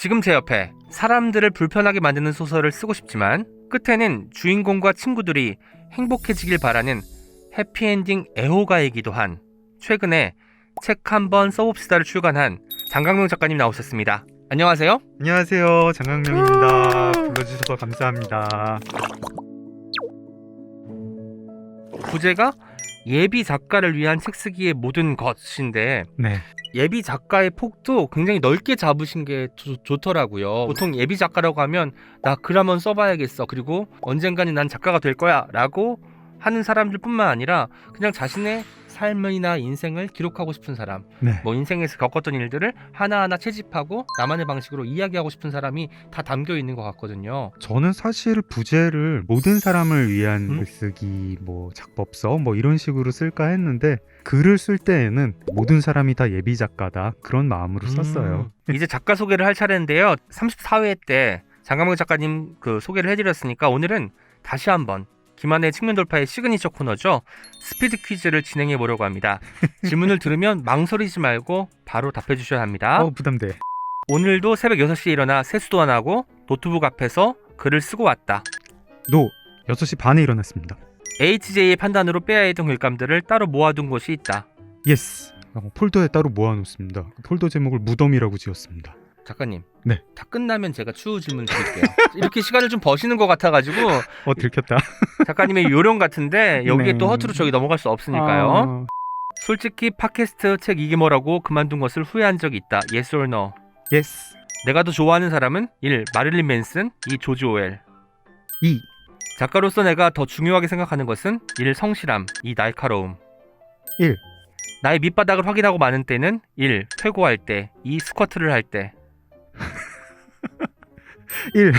지금 제 옆에 사람들을 불편하게 만드는 소설을 쓰고 싶지만 끝에는 주인공과 친구들이 행복해지길 바라는 해피엔딩 애호가이기도 한 최근에 책 한번 써봅시다를 출간한 장강명 작가님 나오셨습니다. 안녕하세요. 안녕하세요, 장강명입니다. 불러주셔서 감사합니다. 부제가 예비 작가를 위한 책 쓰기의 모든 것인데 네, 예비 작가의 폭도 굉장히 넓게 잡으신 게 좋더라고요. 보통 예비 작가라고 하면 나 글 한번 써봐야겠어, 그리고 언젠가는 난 작가가 될 거야 라고 하는 사람들 뿐만 아니라 그냥 자신의 삶이나 인생을 기록하고 싶은 사람, 네. 뭐 인생에서 겪었던 일들을 하나하나 채집하고 나만의 방식으로 이야기하고 싶은 사람이 다 담겨 있는 것 같거든요. 저는 사실 부제를 모든 사람을 위한 글쓰기, 뭐 작법서, 뭐 이런 식으로 쓸까 했는데 글을 쓸 때에는 모든 사람이 다 예비 작가다 그런 마음으로 썼어요. 이제 작가 소개를 할 차례인데요. 34회 때 장강명 작가님 그 소개를 해드렸으니까 오늘은 다시 한번 김한의 측면 돌파의 시그니처 코너죠. 스피드 퀴즈를 진행해 보려고 합니다. 질문을 들으면 망설이지 말고 바로 답해 주셔야 합니다. 부담돼. 오늘도 새벽 6시에 일어나 세수도 안 하고 노트북 앞에서 글을 쓰고 왔다. 6시 반에 일어났습니다. HJ의 판단으로 빼야 했던 글감들을 따로 모아둔 곳이 있다. 예스. 폴더에 따로 모아놓습니다. 폴더 제목을 무덤이라고 지었습니다. 작가님, 네. 다 끝나면 제가 추후 질문 드릴게요. 이렇게 시간을 좀 버시는 것 같아가지고 들켰다. 작가님의 요령 같은데 여기에 네. 또 허투루 저기 넘어갈 수 없으니까요. 솔직히 팟캐스트 책 이게 뭐라고 그만둔 것을 후회한 적이 있다. Yes or no? 예스. 내가 더 좋아하는 사람은 1. 마릴린 맨슨 2. 조지 오웰 2. 작가로서 내가 더 중요하게 생각하는 것은 1. 성실함 2. 날카로움 1. 나의 밑바닥을 확인하고 마는 때는 1. 퇴고할 때 2. 스쿼트를 할 때 1.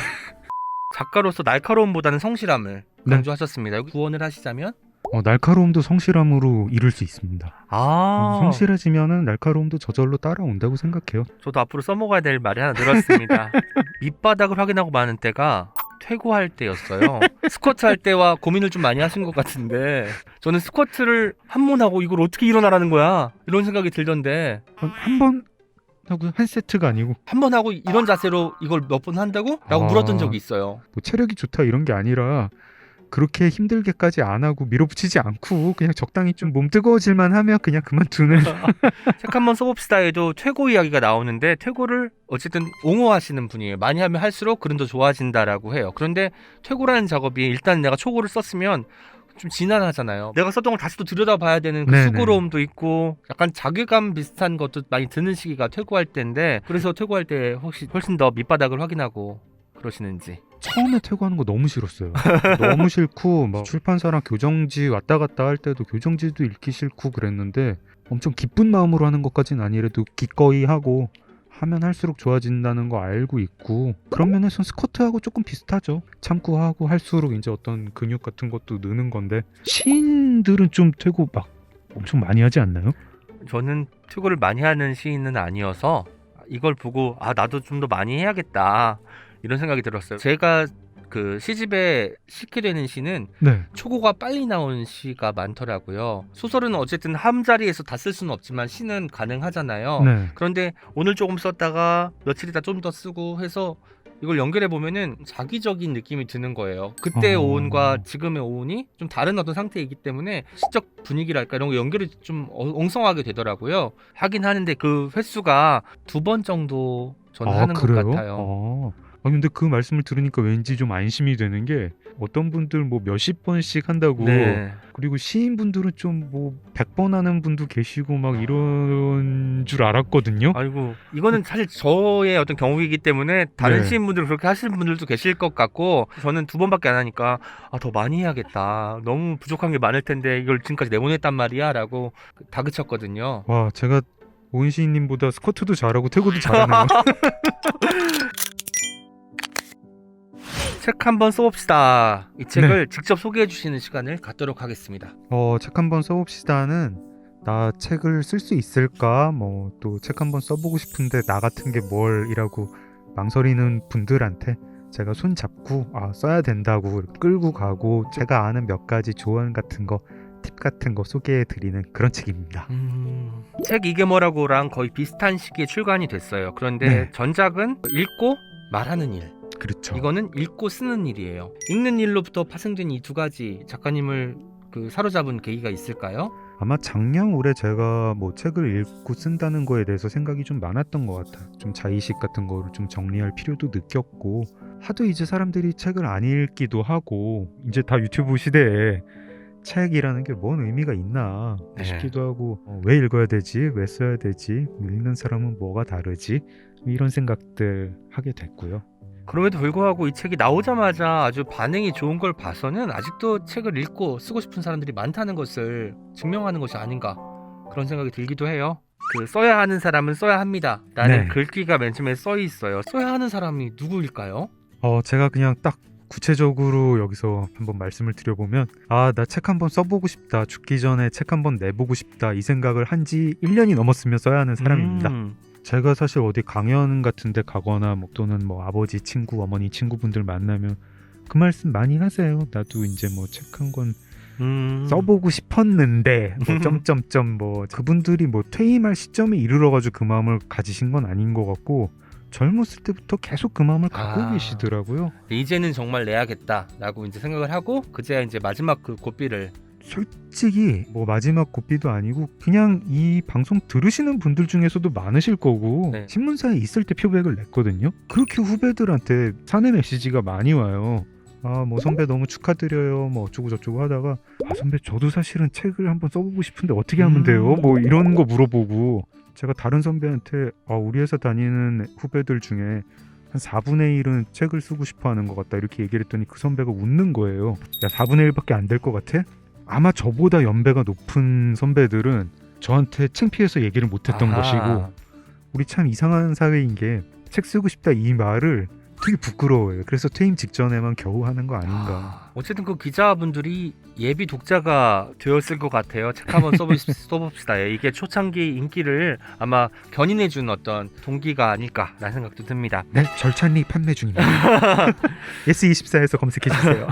작가로서 날카로움보다는 성실함을 강조하셨습니다. 여기 구원을 하시자면? 날카로움도 성실함으로 이룰 수 있습니다. 아, 성실해지면은 날카로움도 저절로 따라온다고 생각해요. 저도 앞으로 써먹어야 될 말이 하나 늘었습니다. 밑바닥을 확인하고 마는 때가 퇴고할 때였어요. 스쿼트 할 때와 고민을 좀 많이 하신 것 같은데 저는 스쿼트를 한 번 하고 이걸 어떻게 일어나라는 거야 이런 생각이 들던데 한 번 하고 한 세트가 아니고 한 번 하고 이런 자세로 이걸 몇 번 한다고? 라고 물었던 적이 있어요. 뭐 체력이 좋다 이런 게 아니라 그렇게 힘들게까지 안 하고 밀어붙이지 않고 그냥 적당히 좀 몸 뜨거워질만 하면 그냥 그만두는. 책 한번 써봅시다에도 퇴고 이야기가 나오는데 퇴고를 어쨌든 옹호하시는 분이에요. 많이 하면 할수록 글은 더 좋아진다라고 해요. 그런데 퇴고라는 작업이 일단 내가 초고를 썼으면 좀 지난하잖아요. 내가 썼던 걸 다시 또 들여다봐야 되는 그 네네. 수고로움도 있고 약간 자괴감 비슷한 것도 많이 드는 시기가 퇴고할 때인데 그래서 퇴고할 때 혹시 훨씬 더 밑바닥을 확인하고 그러시는지. 처음에 퇴고하는 거 너무 싫었어요. 너무 싫고 막 출판사랑 교정지 왔다 갔다 할 때도 교정지도 읽기 싫고 그랬는데 엄청 기쁜 마음으로 하는 것까지는 아니래도 기꺼이 하고 하면 할수록 좋아진다는 거 알고 있고 그런 면에서는 스쿼트하고 조금 비슷하죠. 참고 하고 할수록 이제 어떤 근육 같은 것도 느는 건데 시인들은 좀 퇴고 막 엄청 많이 하지 않나요? 저는 퇴고를 많이 하는 시인은 아니어서 이걸 보고 나도 좀 더 많이 해야겠다 이런 생각이 들었어요. 제가 그 시집에 싣게 되는 시는 네. 초고가 빨리 나온 시가 많더라고요. 소설은 어쨌든 한 자리에서 다 쓸 수는 없지만 시는 가능하잖아요. 네. 그런데 오늘 조금 썼다가 며칠 있다 좀 더 쓰고 해서 이걸 연결해 보면은 자기적인 느낌이 드는 거예요. 그때의 오은과 지금의 오은이 좀 다른 어떤 상태이기 때문에 시적 분위기랄까 이런 거 연결이 좀 엉성하게 되더라고요. 하긴 하는데 그 횟수가 2번 정도 저는 하는 그래요? 것 같아요. 근데 그 말씀을 들으니까 왠지 좀 안심이 되는 게 어떤 분들 뭐 몇십 번씩 한다고 네. 그리고 시인분들은 좀 뭐 100번 하는 분도 계시고 막 이런 줄 알았거든요. 아이고, 이거는 사실 저의 어떤 경우이기 때문에 다른 네. 시인분들 그렇게 하시는 분들도 계실 것 같고 저는 2번밖에 안 하니까 더 많이 해야겠다. 너무 부족한 게 많을 텐데 이걸 지금까지 내보냈단 말이야 라고 다그쳤거든요. 와, 제가 오은 시인님보다 스쿼트도 잘하고 태고도 잘하네요. 책 한번 써봅시다. 이 책을 직접 소개해 주시는 시간을 갖도록 하겠습니다. 책 한번 써봅시다는 나 책을 쓸 수 있을까? 뭐 또 책 한번 써보고 싶은데 나 같은 게 뭘이라고 망설이는 분들한테 제가 손 잡고 써야 된다고 끌고 가고 제가 아는 몇 가지 조언 같은 거 팁 같은 거 소개해드리는 그런 책입니다. 책 이게 뭐라고랑 거의 비슷한 시기에 출간이 됐어요. 그런데 네. 전작은 읽고 말하는 일, 그렇죠. 이거는 읽고 쓰는 일이에요. 읽는 일로부터 파생된 이 두 가지 작가님을 사로잡은 계기가 있을까요? 아마 작년 올해 제가 뭐 책을 읽고 쓴다는 거에 대해서 생각이 좀 많았던 것 같아요. 좀 자의식 같은 거를 좀 정리할 필요도 느꼈고, 하도 이제 사람들이 책을 안 읽기도 하고, 이제 다 유튜브 시대에 책이라는 게 뭔 의미가 있나 네. 싶기도 하고, 왜 읽어야 되지? 왜 써야 되지? 읽는 사람은 뭐가 다르지? 이런 생각들 하게 됐고요. 그럼에도 불구하고 이 책이 나오자마자 아주 반응이 좋은 걸 봐서는 아직도 책을 읽고 쓰고 싶은 사람들이 많다는 것을 증명하는 것이 아닌가, 그런 생각이 들기도 해요. 써야 하는 사람은 써야 합니다 라는 네. 글귀가 맨 처음에 써 있어요. 써야 하는 사람이 누구일까요? 제가 그냥 딱 구체적으로 여기서 한번 말씀을 드려보면, 나 책 한번 써보고 싶다, 죽기 전에 책 한번 내보고 싶다, 이 생각을 한 지 1년이 넘었으면 써야 하는 사람입니다. 제가 사실 어디 강연 같은 데 가거나 또는 아버지 친구, 어머니 친구분들 만나면 그 말씀 많이 하세요. 나도 이제 책 한 권 써보고 싶었는데 점점점 그분들이 퇴임할 시점에 이르러가지고 그 마음을 가지신 건 아닌 것 같고, 젊었을 때부터 계속 그 마음을 갖고 계시더라고요. 이제는 정말 내야겠다라고 이제 생각을 하고 그제야 이제 마지막 그 고비를. 솔직히 마지막 고비도 아니고 그냥 이 방송 들으시는 분들 중에서도 많으실 거고, 네. 신문사에 있을 때 표백을 냈거든요. 그렇게 후배들한테 사내 메시지가 많이 와요. 선배 너무 축하드려요, 어쩌고 저쩌고 하다가, 선배 저도 사실은 책을 한번 써보고 싶은데 어떻게 하면 돼요? 이런 거 물어보고, 제가 다른 선배한테 우리 회사 다니는 후배들 중에 한 4분의 1은 책을 쓰고 싶어 하는 것 같다 이렇게 얘기를 했더니 그 선배가 웃는 거예요. 야, 4분의 1밖에 안 될 것 같아? 아마 저보다 연배가 높은 선배들은 저한테 창피해서 얘기를 못했던 것이고, 우리 참 이상한 사회인 게 책 쓰고 싶다 이 말을 되게 부끄러워요. 그래서 퇴임 직전에만 겨우 하는 거 아닌가. 어쨌든 그 기자분들이 예비 독자가 되었을 것 같아요. 책 한번 써봅시다. 이게 초창기 인기를 아마 견인해준 어떤 동기가 아닐까라는 생각도 듭니다. 네, 절찬리 판매 중입니다. S24에서 검색해주세요.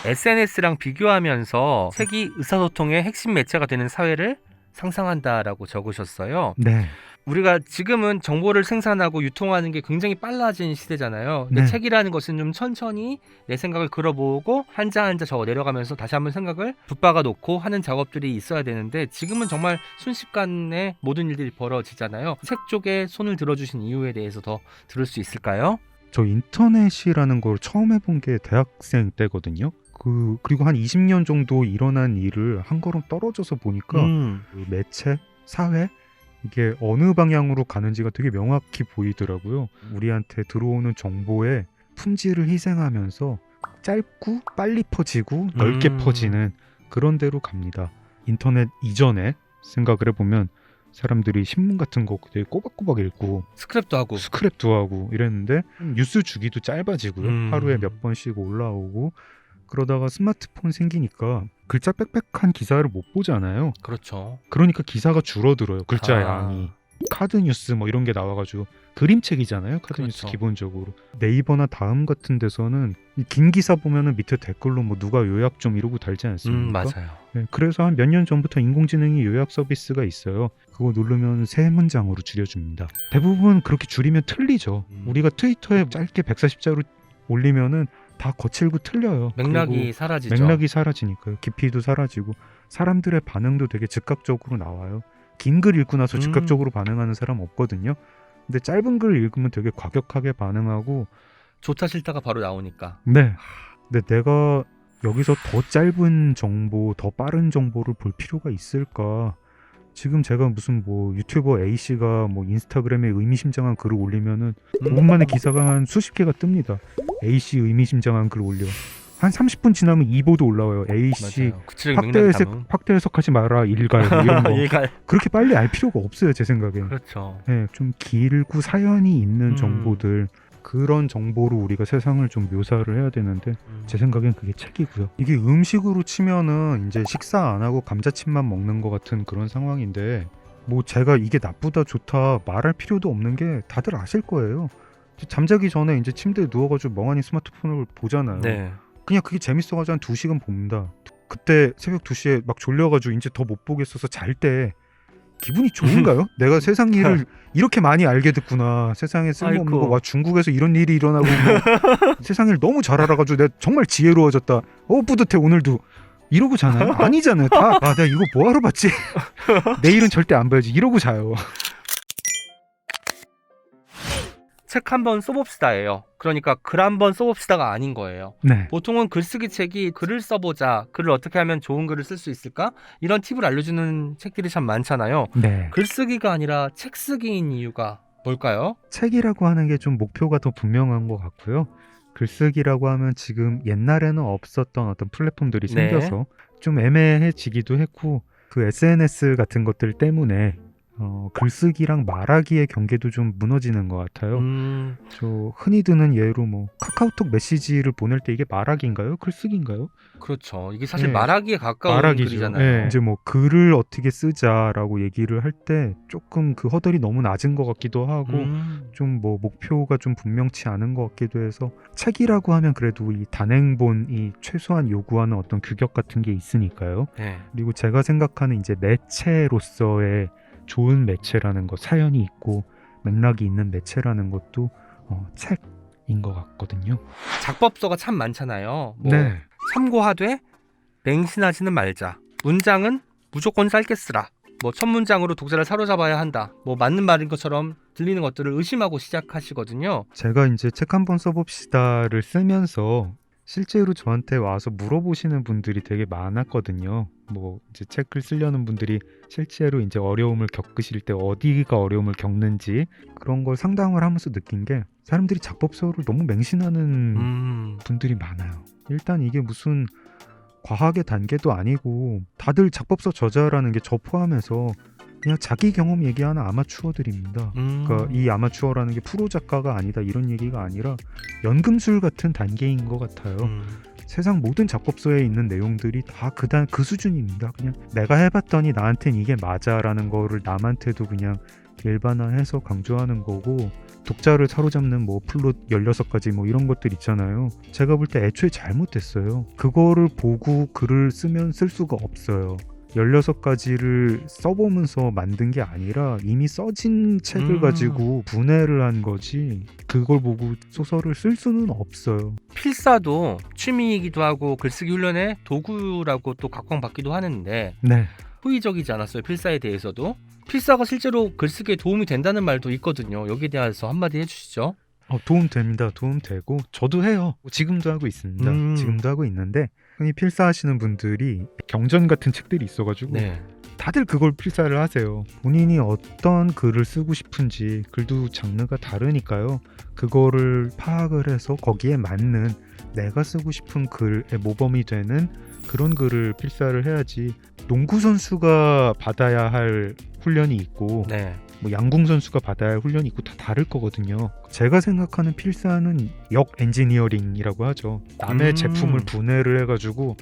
SNS랑 비교하면서 책이 의사소통의 핵심 매체가 되는 사회를 상상한다라고 적으셨어요. 네. 우리가 지금은 정보를 생산하고 유통하는 게 굉장히 빨라진 시대잖아요. 근데 네. 책이라는 것은 좀 천천히 내 생각을 걸어보고 한자 한자 적어 내려가면서 다시 한번 생각을 붙박아 놓고 하는 작업들이 있어야 되는데, 지금은 정말 순식간에 모든 일들이 벌어지잖아요. 책 쪽에 손을 들어주신 이유에 대해서 더 들을 수 있을까요? 저 인터넷이라는 걸 처음 해본 게 대학생 때거든요. 그리고 한 20년 정도 일어난 일을 한 걸음 떨어져서 보니까 그 매체, 사회, 이게 어느 방향으로 가는지가 되게 명확히 보이더라고요. 우리한테 들어오는 정보의 품질을 희생하면서 짧고 빨리 퍼지고 넓게 퍼지는 그런 데로 갑니다. 인터넷 이전에 생각을 해보면 사람들이 신문 같은 거 되게 꼬박꼬박 읽고 스크랩도 하고 이랬는데, 뉴스 주기도 짧아지고요. 하루에 몇 번씩 올라오고, 그러다가 스마트폰 생기니까 글자 빽빽한 기사를 못 보잖아요. 그렇죠. 그러니까 기사가 줄어들어요. 글자 양이. 카드 뉴스 이런 게 나와가지고, 그림책이잖아요. 카드 뉴스 기본적으로. 네이버나 다음 같은 데서는 긴 기사 보면은 밑에 댓글로 누가 요약 좀 이러고 달지 않습니까? 맞아요. 네, 그래서 한 몇 년 전부터 인공지능이 요약 서비스가 있어요. 그거 누르면 3문장으로 줄여줍니다. 대부분 그렇게 줄이면 틀리죠. 우리가 트위터에 짧게 140자로 올리면은 다 거칠고 틀려요. 맥락이 사라지죠. 맥락이 사라지니까요. 깊이도 사라지고 사람들의 반응도 되게 즉각적으로 나와요. 긴 글 읽고 나서 즉각적으로 반응하는 사람 없거든요. 근데 짧은 글 읽으면 되게 과격하게 반응하고, 좋다 싫다가 바로 나오니까. 네. 근데 내가 여기서 더 짧은 정보, 더 빠른 정보를 볼 필요가 있을까? 지금 제가 무슨 유튜버 A씨가 인스타그램에 의미심장한 글을 올리면은 5분 만에 기사가 한 수십 개가 뜹니다. A씨 의미심장한 글 올려. 한 30분 지나면 2보도 올라와요. A씨 확대 해석하지 마라, 일갈 이런 거. 일갈. 그렇게 빨리 알 필요가 없어요, 제 생각엔. 그렇죠. 네, 좀 길고 사연이 있는 정보들, 그런 정보로 우리가 세상을 좀 묘사를 해야 되는데, 제 생각엔 그게 책이고요. 이게 음식으로 치면은 이제 식사 안 하고 감자칩만 먹는 것 같은 그런 상황인데, 제가 이게 나쁘다 좋다 말할 필요도 없는 게 다들 아실 거예요. 잠자기 전에 이제 침대에 누워가지고 멍하니 스마트폰을 보잖아요. 네. 그냥 그게 재밌어가지고 한 2시간 봅니다. 그때 새벽 2시에 막 졸려가지고 이제 더 못 보겠어서 잘 때 기분이 좋은가요? 내가 세상 일을 이렇게 많이 알게 됐구나. 세상에 쓸모없는 아이고. 거. 와, 중국에서 이런 일이 일어나고 뭐 세상 일 너무 잘 알아가지고 내가 정말 지혜로워졌다. 뿌듯해 오늘도. 이러고 자나요? 아니잖아요. 다 내가 이거 뭐하러 봤지? 내일은 절대 안 봐야지. 이러고 자요. 책 한번 써봅시다예요. 그러니까 글 한번 써봅시다가 아닌 거예요. 네. 보통은 글쓰기 책이 글을 써보자, 글을 어떻게 하면 좋은 글을 쓸 수 있을까? 이런 팁을 알려주는 책들이 참 많잖아요. 네. 글쓰기가 아니라 책 쓰기인 이유가 뭘까요? 책이라고 하는 게 좀 목표가 더 분명한 것 같고요. 글쓰기라고 하면 지금 옛날에는 없었던 어떤 플랫폼들이 네. 생겨서 좀 애매해지기도 했고 그 SNS 같은 것들 때문에 글쓰기랑 말하기의 경계도 좀 무너지는 것 같아요. 저 흔히 드는 예로 뭐 카카오톡 메시지를 보낼 때 이게 말하기인가요? 글쓰기인가요? 그렇죠. 이게 사실 네. 말하기에 가까운 말하기죠. 글이잖아요. 네. 이제 뭐 글을 어떻게 쓰자라고 얘기를 할 때 조금 그 허들이 너무 낮은 것 같기도 하고 좀 뭐 목표가 좀 분명치 않은 것 같기도 해서 책이라고 하면 그래도 이 단행본이 최소한 요구하는 어떤 규격 같은 게 있으니까요. 네. 그리고 제가 생각하는 이제 매체로서의 좋은 매체라는 거, 사연이 있고 맥락이 있는 매체라는 것도 책인 것 같거든요. 작법서가 참 많잖아요. 뭐 네. 참고하되 맹신하지는 말자. 문장은 무조건 짧게 쓰라. 뭐 첫 문장으로 독자를 사로잡아야 한다. 뭐 맞는 말인 것처럼 들리는 것들을 의심하고 시작하시거든요. 제가 이제 책 한번 써봅시다를 쓰면서 실제로 저한테 와서 물어보시는 분들이 되게 많았거든요. 뭐 이제 책을 쓰려는 분들이 실제로 이제 어려움을 겪으실 때 어디가 어려움을 겪는지 그런 걸 상담을 하면서 느낀 게 사람들이 작법서를 너무 맹신하는 분들이 많아요. 일단 이게 무슨 과학의 단계도 아니고 다들 작법서 저자라는 게 저 포함해서 그냥 자기 경험 얘기하는 아마추어들입니다. 그러니까 이 아마추어라는 게 프로 작가가 아니다 이런 얘기가 아니라 연금술 같은 단계인 것 같아요. 세상 모든 작법서에 있는 내용들이 다 그 수준입니다. 그냥 내가 해봤더니 나한텐 이게 맞아라는 거를 남한테도 그냥 일반화해서 강조하는 거고 독자를 사로잡는 뭐 플롯 16가지 뭐 이런 것들 있잖아요. 제가 볼 때 애초에 잘못됐어요. 그거를 보고 글을 쓰면 쓸 수가 없어요. 16가지를 써보면서 만든 게 아니라 이미 써진 책을 가지고 분해를 한 거지 그걸 보고 소설을 쓸 수는 없어요. 필사도 취미이기도 하고 글쓰기 훈련의 도구라고 또 각광받기도 하는데 네. 호의적이지 않았어요. 필사에 대해서도. 필사가 실제로 글쓰기에 도움이 된다는 말도 있거든요. 여기에 대해서 한마디 해주시죠. 도움 됩니다. 도움 되고 저도 해요. 지금도 하고 있습니다. 지금도 하고 있는데 흔히 필사하시는 분들이 경전 같은 책들이 있어가지고 네. 다들 그걸 필사를 하세요. 본인이 어떤 글을 쓰고 싶은지 글도 장르가 다르니까요. 그거를 파악을 해서 거기에 맞는 내가 쓰고 싶은 글의 모범이 되는 그런 글을 필사를 해야지 농구 선수가 받아야 할 훈련이 있고 네. 뭐 양궁 선수가 받아야 할 훈련이 있고 다 다를 거거든요. 제가 생각하는 필사는 역 엔지니어링이라고 하죠. 남의 제품을 분해를 해가지고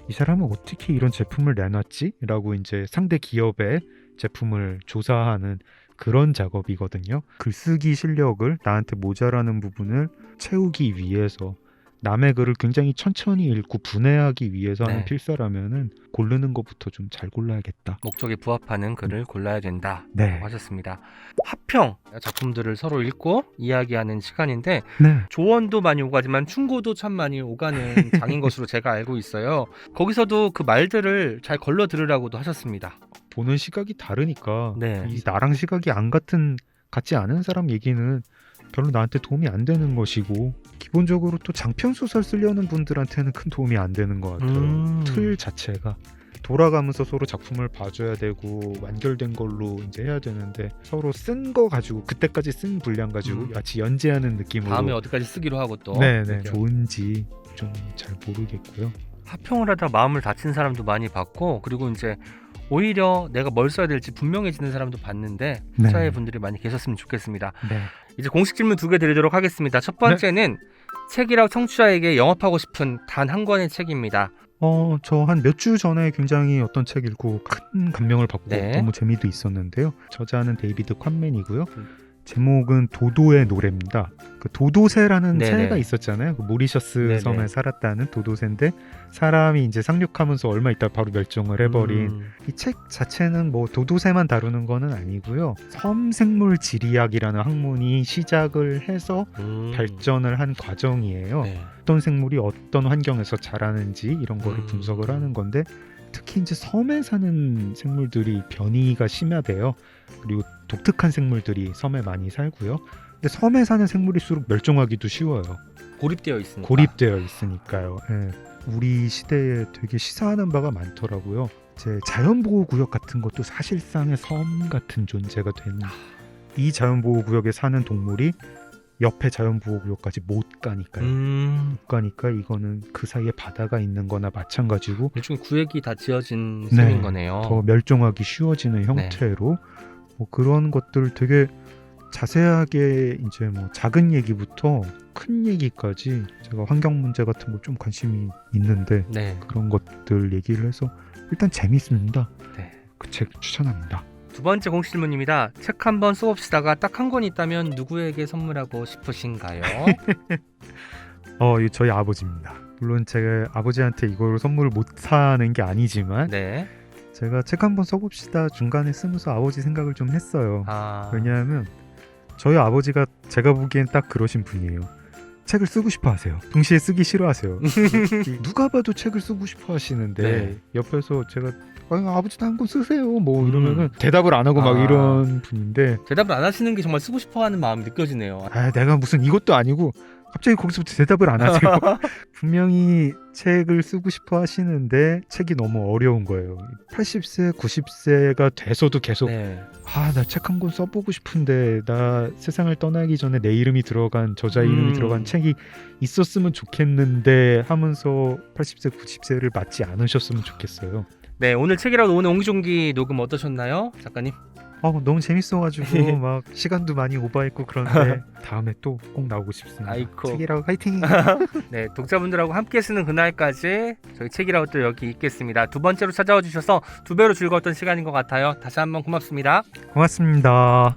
이 사람은 어떻게 이런 제품을 내놨지? 라고 이제 상대 기업의 제품을 조사하는 그런 작업이거든요. 글쓰기 실력을 나한테 모자라는 부분을 채우기 위해서 남의 글을 굉장히 천천히 읽고 분해하기 위해서 하는 네. 필사라면은 고르는 것부터 좀 잘 골라야겠다. 목적에 부합하는 글을 골라야 된다. 네. 하셨습니다. 합평 작품들을 서로 읽고 이야기하는 시간인데 네. 조언도 많이 오가지만 충고도 참 많이 오가는 장인 것으로 제가 알고 있어요. 거기서도 그 말들을 잘 걸러 들으라고도 하셨습니다. 보는 시각이 다르니까 네. 이 나랑 시각이 같지 않은 사람 얘기는 별로 나한테 도움이 안 되는 것이고 기본적으로 또 장편 소설 쓰려는 분들한테는 큰 도움이 안 되는 것 같아요. 틀 자체가 돌아가면서 서로 작품을 봐줘야 되고 완결된 걸로 이제 해야 되는데 서로 쓴 거 가지고 그때까지 쓴 분량 가지고 마치 연재하는 느낌으로 다음에 어디까지 쓰기로 하고 또 네네 좋은지 좀 잘 모르겠고요. 합평을 하다 마음을 다친 사람도 많이 봤고 그리고 이제 오히려 내가 뭘 써야 될지 분명해지는 사람도 봤는데 투자의 분들이 많이 계셨으면 좋겠습니다. 네. 이제 공식 질문 2개 드리도록 하겠습니다. 첫 번째는 책이라고 청취자에게 영업하고 싶은 단 한 권의 책입니다. 저 한 몇 주 전에 굉장히 어떤 책 읽고 큰 감명을 받고 네. 너무 재미도 있었는데요. 저자는 데이비드 콴맨이고요. 제목은 도도의 노래입니다. 그 도도새라는 네네. 새가 있었잖아요. 그 모리셔스 네네. 섬에 살았다는 도도새인데 사람이 이제 상륙하면서 얼마 있다 바로 멸종을 해버린 이 책 자체는 뭐 도도새만 다루는 거는 아니고요. 섬생물 지리학이라는 학문이 시작을 해서 발전을 한 과정이에요. 네. 어떤 생물이 어떤 환경에서 자라는지 이런 거를 음. 분석을 하는 건데 특히 이제 섬에 사는 생물들이 변이가 심하대요. 그리고 독특한 생물들이 섬에 많이 살고요. 근데 섬에 사는 생물일수록 멸종하기도 쉬워요. 고립되어 있으니까. 고립되어 있으니까요. 예. 우리 시대에 되게 시사하는 바가 많더라고요. 제 자연보호구역 같은 것도 사실상의 섬 같은 존재가 된 이 자연보호구역에 사는 동물이 옆에 자연보호구역까지 못 가니까요. 못 가니까 이거는 그 사이에 바다가 있는 거나 마찬가지고 일종의 구획이 다 지어진 네, 셈인 거네요. 더 멸종하기 쉬워지는 형태로 뭐 그런 것들 되게 자세하게 이제 뭐 작은 얘기부터 큰 얘기까지 제가 환경 문제 같은 거 좀 관심이 있는데 네. 그런 것들 얘기를 해서 일단 재밌습니다. 네. 그 책 추천합니다. 두 번째 공식 질문입니다. 책 한 번 써봅시다가 딱 한 권 있다면 누구에게 선물하고 싶으신가요? 이 저희 아버지입니다. 물론 제가 아버지한테 이걸 선물을 못 사는 게 아니지만 네. 제가 책 한 번 써봅시다 중간에 쓰면서 아버지 생각을 좀 했어요. 아. 왜냐하면 저희 아버지가 제가 보기엔 딱 그러신 분이에요. 책을 쓰고 싶어 하세요. 동시에 쓰기 싫어하세요. 누가 봐도 책을 쓰고 싶어 하시는데 네. 옆에서 제가 아버지도 한 권 쓰세요 뭐 이러면은 대답을 안 하고 막 아. 이런 분인데 대답을 안 하시는 게 정말 쓰고 싶어하는 마음이 느껴지네요. 내가 무슨 이것도 아니고 갑자기 거기서부터 대답을 안 하세요. 분명히 책을 쓰고 싶어 하시는데 책이 너무 어려운 거예요. 80세, 90세가 돼서도 계속 네. 나 책 한 권 써보고 싶은데 나 세상을 떠나기 전에 내 이름이 들어간 저자 이름이 들어간 책이 있었으면 좋겠는데 하면서 80세, 90세를 맞지 않으셨으면 좋겠어요. 네, 오늘 책이라도 오늘 옹기종기 녹음 어떠셨나요, 작가님? 너무 재밌어가지고 막 시간도 많이 오버했고 그런데 다음에 또 꼭 나오고 싶습니다. 아이코. 책이라고 화이팅! 네, 독자분들하고 함께 쓰는 그날까지 저희 책이라고 또 여기 있겠습니다. 두 번째로 찾아와 주셔서 두 배로 즐거웠던 시간인 것 같아요. 다시 한번 고맙습니다. 고맙습니다.